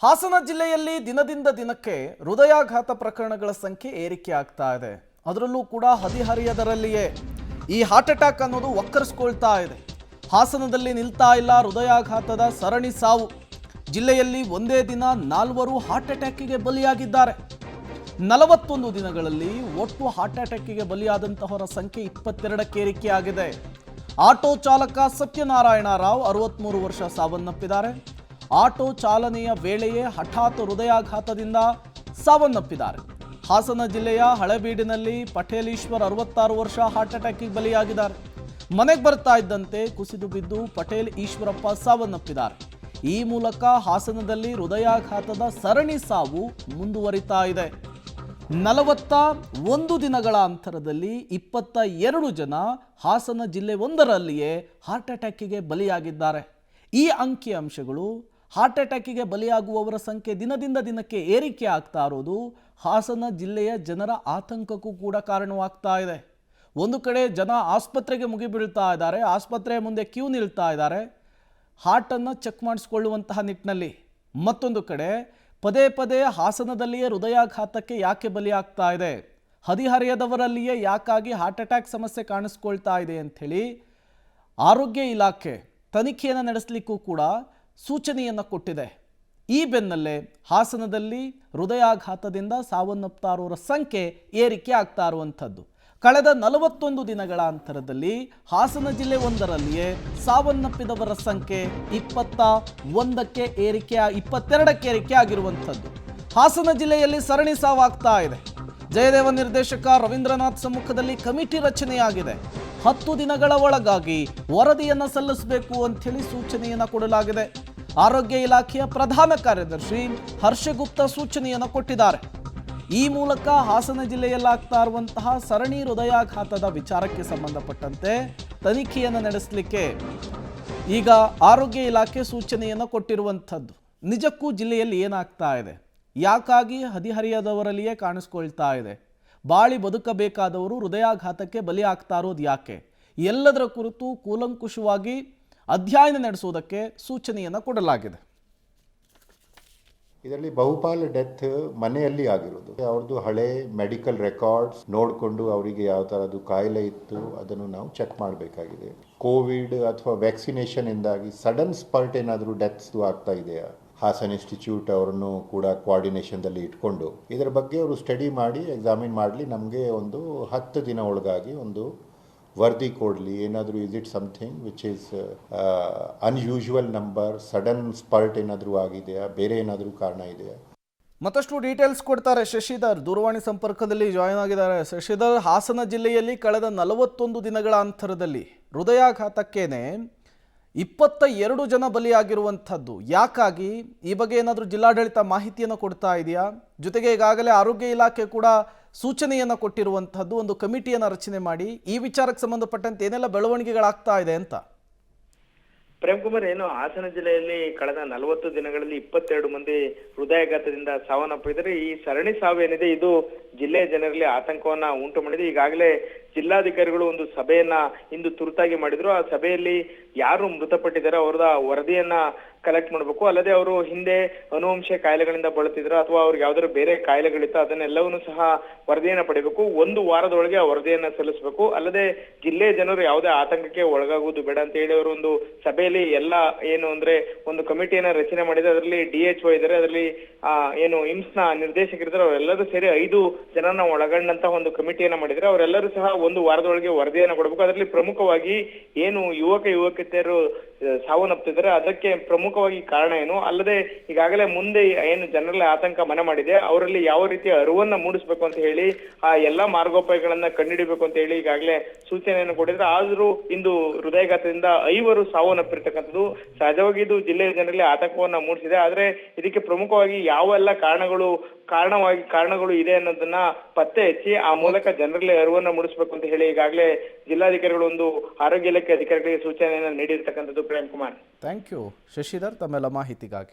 ಹಾಸನ ಜಿಲ್ಲೆಯಲ್ಲಿ ದಿನದಿಂದ ದಿನಕ್ಕೆ ಹೃದಯಾಘಾತ ಪ್ರಕರಣಗಳ ಸಂಖ್ಯೆ ಏರಿಕೆ ಆಗ್ತಾ ಇದೆ. ಅದರಲ್ಲೂ ಕೂಡ ಹದಿಹರಿಯದರಲ್ಲಿಯೇ ಈ ಹಾರ್ಟ್ ಅಟ್ಯಾಕ್ ಅನ್ನೋದು ಒಕ್ಕರಿಸ್ಕೊಳ್ತಾ ಇದೆ. ಹಾಸನದಲ್ಲಿ ನಿಲ್ತಾ ಇಲ್ಲ ಹೃದಯಾಘಾತದ ಸರಣಿ ಸಾವು. ಜಿಲ್ಲೆಯಲ್ಲಿ ಒಂದೇ ದಿನ 4 ಹಾರ್ಟ್ ಅಟ್ಯಾಕಿಗೆ ಬಲಿಯಾಗಿದ್ದಾರೆ. 41 ದಿನಗಳಲ್ಲಿ ಒಟ್ಟು ಹಾರ್ಟ್ ಅಟ್ಯಾಕಿಗೆ ಬಲಿಯಾದಂತಹವರ ಸಂಖ್ಯೆ 22ಕ್ಕೆ ಏರಿಕೆಯಾಗಿದೆ. ಆಟೋ ಚಾಲಕ ಸತ್ಯನಾರಾಯಣ ರಾವ್ 63 ವರ್ಷ ಸಾವನ್ನಪ್ಪಿದ್ದಾರೆ. ಆಟೋ ಚಾಲನೆಯ ವೇಳೆಯೇ ಹಠಾತ್ ಹೃದಯಾಘಾತದಿಂದ ಸಾವನ್ನಪ್ಪಿದ್ದಾರೆ. ಹಾಸನ ಜಿಲ್ಲೆಯ ಹಳೆಬೀಡಿನಲ್ಲಿ ಪಟೇಲ್ ಈಶ್ವರ್ 66 ವರ್ಷ ಹಾರ್ಟ್ ಅಟ್ಯಾಕಿಗೆ ಬಲಿಯಾಗಿದ್ದಾರೆ. ಮನೆಗೆ ಬರ್ತಾ ಇದ್ದಂತೆ ಕುಸಿದು ಬಿದ್ದು ಪಟೇಲ್ ಈಶ್ವರಪ್ಪ ಸಾವನ್ನಪ್ಪಿದ್ದಾರೆ. ಈ ಮೂಲಕ ಹಾಸನದಲ್ಲಿ ಹೃದಯಾಘಾತದ ಸರಣಿ ಸಾವು ಮುಂದುವರಿತಾ ಇದೆ. 41 ದಿನಗಳ ಅಂತರದಲ್ಲಿ 22 ಜನ ಹಾಸನ ಜಿಲ್ಲೆ ಒಂದರಲ್ಲಿಯೇ ಹಾರ್ಟ್ ಅಟ್ಯಾಕಿಗೆ ಬಲಿಯಾಗಿದ್ದಾರೆ. ಈ ಅಂಕಿಅಂಶಗಳು ಹಾರ್ಟ್ ಅಟ್ಯಾಕಿಗೆ ಬಲಿಯಾಗುವವರ ಸಂಖ್ಯೆ ದಿನದಿಂದ ದಿನಕ್ಕೆ ಏರಿಕೆ ಆಗ್ತಾ ಇರೋದು ಹಾಸನ ಜಿಲ್ಲೆಯ ಜನರ ಆತಂಕಕ್ಕೂ ಕೂಡ ಕಾರಣವಾಗ್ತಾ ಇದೆ. ಒಂದು ಕಡೆ ಜನ ಆಸ್ಪತ್ರೆಗೆ ಮುಗಿಬೀಳ್ತಾ ಇದ್ದಾರೆ, ಆಸ್ಪತ್ರೆಯ ಮುಂದೆ ಕ್ಯೂ ನಿಲ್ತಾ ಇದ್ದಾರೆ ಹಾರ್ಟನ್ನು ಚೆಕ್ ಮಾಡಿಸ್ಕೊಳ್ಳುವಂತಹ ನಿಟ್ಟಿನಲ್ಲಿ. ಮತ್ತೊಂದು ಕಡೆ ಪದೇ ಪದೇ ಹಾಸನದಲ್ಲಿಯೇ ಹೃದಯಾಘಾತಕ್ಕೆ ಯಾಕೆ ಬಲಿಯಾಗ್ತಾ ಇದೆ, ಹದಿಹರೆಯದವರಲ್ಲಿಯೇ ಯಾಕಾಗಿ ಹಾರ್ಟ್ ಅಟ್ಯಾಕ್ ಸಮಸ್ಯೆ ಕಾಣಿಸ್ಕೊಳ್ತಾ ಇದೆ ಅಂಥೇಳಿ ಆರೋಗ್ಯ ಇಲಾಖೆ ತನಿಖೆಯನ್ನು ನಡೆಸಲಿಕ್ಕೂ ಕೂಡ ಸೂಚನೆಯನ್ನು ಕೊಟ್ಟಿದೆ. ಈ ಬೆನ್ನಲ್ಲೇ ಹಾಸನದಲ್ಲಿ ಹೃದಯಾಘಾತದಿಂದ ಸಾವನ್ನಪ್ತಾ ಇರೋರ ಸಂಖ್ಯೆ ಏರಿಕೆ ಆಗ್ತಾ ಇರುವಂಥದ್ದು. ಕಳೆದ 41 ದಿನಗಳ ಅಂತರದಲ್ಲಿ ಹಾಸನ ಜಿಲ್ಲೆ ಒಂದರಲ್ಲಿಯೇ ಸಾವನ್ನಪ್ಪಿದವರ ಸಂಖ್ಯೆ 22ಕ್ಕೆ ಏರಿಕೆ ಆಗಿರುವಂಥದ್ದು. ಹಾಸನ ಜಿಲ್ಲೆಯಲ್ಲಿ ಸರಣಿ ಸಾವಾಗ್ತಾ ಇದೆ. ಜಯದೇವ ನಿರ್ದೇಶಕ ರವೀಂದ್ರನಾಥ್ ಸಮ್ಮುಖದಲ್ಲಿ ಕಮಿಟಿ ರಚನೆಯಾಗಿದೆ. 10 ದಿನಗಳ ಒಳಗಾಗಿ ವರದಿಯನ್ನು ಸಲ್ಲಿಸಬೇಕು ಅಂಥೇಳಿ ಸೂಚನೆಯನ್ನು ಕೊಡಲಾಗಿದೆ. ಆರೋಗ್ಯ ಇಲಾಖೆಯ ಪ್ರಧಾನ ಕಾರ್ಯದರ್ಶಿ ಹರ್ಷಗುಪ್ತ ಸೂಚನೆಯನ್ನು ಕೊಟ್ಟಿದ್ದಾರೆ. ಈ ಮೂಲಕ ಹಾಸನ ಜಿಲ್ಲೆಯಲ್ಲಾಗ್ತಾ ಇರುವಂತಹ ಸರಣಿ ಹೃದಯಾಘಾತದ ವಿಚಾರಕ್ಕೆ ಸಂಬಂಧಪಟ್ಟಂತೆ ತನಿಖೆಯನ್ನು ನಡೆಸಲಿಕ್ಕೆ ಈಗ ಆರೋಗ್ಯ ಇಲಾಖೆ ಸೂಚನೆಯನ್ನು ಕೊಟ್ಟಿರುವಂಥದ್ದು. ನಿಜಕ್ಕೂ ಜಿಲ್ಲೆಯಲ್ಲಿ ಏನಾಗ್ತಾ ಇದೆ, ಯಾಕಾಗಿ ಹದಿಹರಿಯದವರಲ್ಲಿಯೇ ಕಾಣಿಸ್ಕೊಳ್ತಾ ಇದೆ, ಬಾಳಿ ಬದುಕಬೇಕಾದವರು ಹೃದಯಾಘಾತಕ್ಕೆ ಬಲಿಯಾಗ್ತಾ ಇರೋದು ಯಾಕೆ, ಎಲ್ಲದರ ಕುರಿತು ಕೂಲಂಕುಷವಾಗಿ ಅಧ್ಯಯನ ನಡೆಸುವುದಕ್ಕೆ ಸೂಚನೆಯನ್ನು ಕೊಡಲಾಗಿದೆ. ಇದರಲ್ಲಿ ಬಹುಪಾಲು ಡೆತ್ ಮನೆಯಲ್ಲಿ ಆಗಿರೋದು. ಅವ್ರದ್ದು ಹಳೆ ಮೆಡಿಕಲ್ ರೆಕಾರ್ಡ್ಸ್ ನೋಡಿಕೊಂಡು ಅವರಿಗೆ ಯಾವ ಥರದ್ದು ಕಾಯಿಲೆ ಇತ್ತು ಅದನ್ನು ನಾವು ಚೆಕ್ ಮಾಡಬೇಕಾಗಿದೆ. ಕೋವಿಡ್ ಅಥವಾ ವ್ಯಾಕ್ಸಿನೇಷನ್ ಇಂದಾಗಿ ಸಡನ್ ಸ್ಪರ್ಟ್ ಏನಾದರೂ ಡೆತ್ಸ್ ಆಗ್ತಾ ಇದೆಯಾ, ಹಾಸನ್ ಇನ್ಸ್ಟಿಟ್ಯೂಟ್ ಅವರನ್ನು ಕೂಡ ಕೋಆರ್ಡಿನೇಷನ್ದಲ್ಲಿ ಇಟ್ಕೊಂಡು ಇದರ ಬಗ್ಗೆ ಅವರು ಸ್ಟಡಿ ಮಾಡಿ ಎಕ್ಸಾಮಿನ್ ಮಾಡಲಿ, ನಮಗೆ ಒಂದು 10 ದಿನ ಒಳಗಾಗಿ ಒಂದು ವರದಿ ಕೊಡಲಿ. ಏನಾದರೂ is it something which is unusual number, sudden spurt ಏನಾದರೂ ಆಗಿದೆಯಾ, ಬೇರೆ ಏನಾದರೂ ಕಾರಣ ಇದೆಯಾ. ಮತ್ತಷ್ಟು ಡೀಟೇಲ್ಸ್ ಕೊಡ್ತಾರೆ ಶಶಿಧರ್, ದೂರವಾಣಿ ಸಂಪರ್ಕದಲ್ಲಿ ಜಾಯ್ನ್ ಆಗಿದ್ದಾರೆ. ಶಶಿಧರ್, ಹಾಸನ ಜಿಲ್ಲೆಯಲ್ಲಿ ಕಳೆದ 41 ದಿನಗಳ ಅಂತರದಲ್ಲಿ ಹೃದಯಾಘಾತಕ್ಕೇನೆ 22 ಜನ ಬಲಿಯಾಗಿರುವಂಥದ್ದು ಯಾಕಾಗಿ, ಈ ಬಗ್ಗೆ ಏನಾದರೂ ಜಿಲ್ಲಾಡಳಿತ ಮಾಹಿತಿಯನ್ನು ಕೊಡ್ತಾ ಇದೆಯಾ? ಜೊತೆಗೆ ಈಗಾಗಲೇ ಆರೋಗ್ಯ ಇಲಾಖೆ ಕೂಡ ಸೂಚನೆಯನ್ನು ಕೊಟ್ಟಿರುವಂಥದ್ದು, ಒಂದು ಕಮಿಟಿಯನ್ನು ರಚನೆ ಮಾಡಿ ಈ ವಿಚಾರಕ್ಕೆ ಸಂಬಂಧಪಟ್ಟಂತೆ ಏನೆಲ್ಲ ಬೆಳವಣಿಗೆಗಳಾಗ್ತಾ ಇದೆ ಅಂತ. ಪ್ರೇಮ್ ಕುಮಾರ್, ಏನು ಹಾಸನ ಜಿಲ್ಲೆಯಲ್ಲಿ ಕಳೆದ 40 ದಿನಗಳಲ್ಲಿ 22 ಮಂದಿ ಹೃದಯಾಘಾತದಿಂದ ಸಾವನ್ನಪ್ಪಿದ್ದಾರೆ. ಈ ಸರಣಿ ಸಾವು ಏನಿದೆ ಇದು ಜಿಲ್ಲೆಯ ಜನರಲ್ಲಿ ಆತಂಕವನ್ನ ಉಂಟು ಮಾಡಿದೆ. ಈಗಾಗಲೇ ಜಿಲ್ಲಾಧಿಕಾರಿಗಳು ಒಂದು ಸಭೆಯನ್ನ ಇಂದು ತುರ್ತಾಗಿ ಮಾಡಿದ್ರು. ಆ ಸಭೆಯಲ್ಲಿ ಯಾರು ಮೃತಪಟ್ಟಿದ್ದಾರೆ ಅವರದ ವರದಿಯನ್ನ ಕಲೆಕ್ಟ್ ಮಾಡಬೇಕು, ಅಲ್ಲದೆ ಅವರು ಹಿಂದೆ ಅನುವಂಶ ಕಾಯಿಲೆಗಳಿಂದ ಬಳಲ್ತಿದ್ರು ಅಥವಾ ಅವ್ರಿಗೆ ಯಾವ್ದಾದ್ರು ಬೇರೆ ಕಾಯಿಲೆಗಳಿತ್ತು ಅದನ್ನೆಲ್ಲವನ್ನೂ ಸಹ ವರದಿಯನ್ನ ಪಡಿಬೇಕು. 1 ವಾರದೊಳಗೆ ಆ ವರದಿಯನ್ನ ಸಲ್ಲಿಸಬೇಕು. ಅಲ್ಲದೆ ಜಿಲ್ಲೆಯ ಜನರು ಯಾವುದೇ ಆತಂಕಕ್ಕೆ ಒಳಗಾಗುವುದು ಬೇಡ ಅಂತ ಹೇಳಿ ಅವರು ಒಂದು ಸಭೆಯಲ್ಲಿ ಎಲ್ಲ ಏನು ಅಂದ್ರೆ ಒಂದು ಕಮಿಟಿಯನ್ನ ರಚನೆ ಮಾಡಿದ್ರೆ ಅದರಲ್ಲಿ DHO ಇದ್ದಾರೆ, ಅದರಲ್ಲಿ ಏನು ಇಮ್ಸ್ನ ನಿರ್ದೇಶಕರಿದ್ದಾರೆ, ಅವರೆಲ್ಲರೂ ಸೇರಿ 5 ಜನನ ಒಳಗೊಂಡಂತ ಒಂದು ಕಮಿಟಿಯನ್ನ ಮಾಡಿದ್ರೆ ಅವರೆಲ್ಲರೂ ಸಹ 1 ವಾರದೊಳಗೆ ವರದಿಯನ್ನ ಕೊಡಬೇಕು. ಅದರಲ್ಲಿ ಪ್ರಮುಖವಾಗಿ ಏನು ಯುವಕಿಯರು ಸಾವನ್ನಪ್ಪಿದ್ದಾರೆ ಅದಕ್ಕೆ ಪ್ರಮುಖವಾಗಿ ಕಾರಣ ಏನು, ಅಲ್ಲದೆ ಈಗಾಗಲೇ ಮುಂದೆ ಏನು ಜನರಲ್ಲಿ ಆತಂಕ ಮನೆ ಮಾಡಿದೆ ಅವರಲ್ಲಿ ಯಾವ ರೀತಿಯ ಅರಿವನ್ನ ಮೂಡಿಸಬೇಕು ಅಂತ ಹೇಳಿ ಆ ಎಲ್ಲಾ ಮಾರ್ಗೋಪಾಯಗಳನ್ನ ಕಂಡುಹಿಡಿಬೇಕು ಅಂತ ಹೇಳಿ ಈಗಾಗಲೇ ಸೂಚನೆಯನ್ನು ಕೊಟ್ಟಿದ್ರೆ. ಆದ್ರೂ ಇಂದು ಹೃದಯಾಘಾತದಿಂದ 5 ಸಾವನ್ನಪ್ಪಿರ್ತಕ್ಕಂಥದ್ದು ಸಹಜವಾಗಿ ಇದು ಜಿಲ್ಲೆಯ ಜನರಲ್ಲಿ ಆತಂಕವನ್ನ ಮೂಡಿಸಿದೆ. ಆದ್ರೆ ಇದಕ್ಕೆ ಪ್ರಮುಖವಾಗಿ ಯಾವೆಲ್ಲ ಕಾರಣಗಳು ಇದೆ ಅನ್ನೋದನ್ನ ಪತ್ತೆ ಹಚ್ಚಿ ಆ ಮೂಲಕ ಜನರಲ್ಲಿ ಅರಿವನ್ನ ಮೂಡಿಸಬೇಕು ಅಂತ ಹೇಳಿ ಈಗಾಗಲೇ ಜಿಲ್ಲಾಧಿಕಾರಿಗಳು ಒಂದು ಆರೋಗ್ಯ ಇಲಾಖೆ ಅಧಿಕಾರಿಗಳಿಗೆ ಸೂಚನೆಯನ್ನು ನೀಡಿರ್ತಕ್ಕಂಥದ್ದು. ಪ್ರೇಮ್ ಕುಮಾರ್, ಥ್ಯಾಂಕ್ ಯು ಶಶಿಧರ್ ತಮ್ಮೆಲ್ಲ ಮಾಹಿತಿಗಾಗಿ.